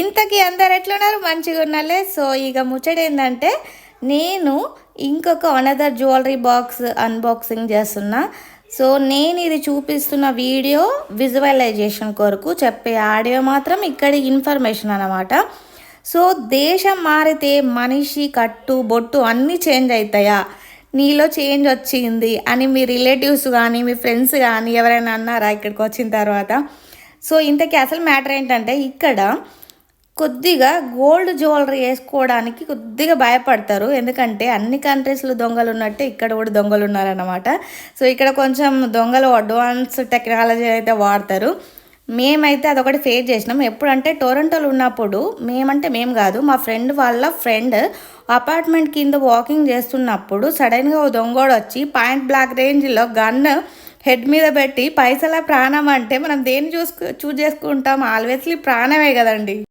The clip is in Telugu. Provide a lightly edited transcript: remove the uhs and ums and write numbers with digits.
ఇంతకీ అందరు ఎట్లున్నారు? మంచిగా ఉన్నాలే. సో ఇక ముచ్చట ఏంటంటే నేను ఇంకొక అనదర్ జ్యువెలరీ బాక్స్ అన్బాక్సింగ్ చేస్తున్నా. సో నేను ఇది చూపిస్తున్న వీడియో విజువలైజేషన్ కొరకు, చెప్పే ఆడియో మాత్రం ఇక్కడి ఇన్ఫర్మేషన్ అన్నమాట. సో దేశం మారితే మనిషి కట్టు బొట్టు అన్నీ చేంజ్ అవుతాయా, నీలో చేంజ్ వచ్చింది అని మీ రిలేటివ్స్ కానీ మీ ఫ్రెండ్స్ కానీ ఎవరైనా అన్నారా ఇక్కడికి వచ్చిన తర్వాత? సో ఇంతకీ అసలు మ్యాటర్ ఏంటంటే, ఇక్కడ కొద్దిగా గోల్డ్ జ్యువెలరీ వేసుకోవడానికి కొద్దిగా భయపడతారు. ఎందుకంటే అన్ని కంట్రీస్లో దొంగలు ఉన్నట్టే ఇక్కడ కూడా దొంగలు ఉన్నారన్నమాట. సో ఇక్కడ కొంచెం దొంగలు అడ్వాన్స్ టెక్నాలజీ అయితే వాడతారు. మేమైతే అదొకటి ఫేస్ చేసినాం. ఎప్పుడంటే టొరంటోలో ఉన్నప్పుడు, మేము కాదు, మా ఫ్రెండ్ వాళ్ళ ఫ్రెండ్ అపార్ట్మెంట్ కింద వాకింగ్ చేస్తున్నప్పుడు సడన్గా ఓ దొంగోడు వచ్చి పాయింట్ బ్లాక్ రేంజ్లో గన్ హెడ్ మీద పెట్టి పైసల ప్రాణం అంటే మనం దేన్ని చూజ్ చేసుకుంటాం? ఆల్వేస్లీ ప్రాణమే కదండి.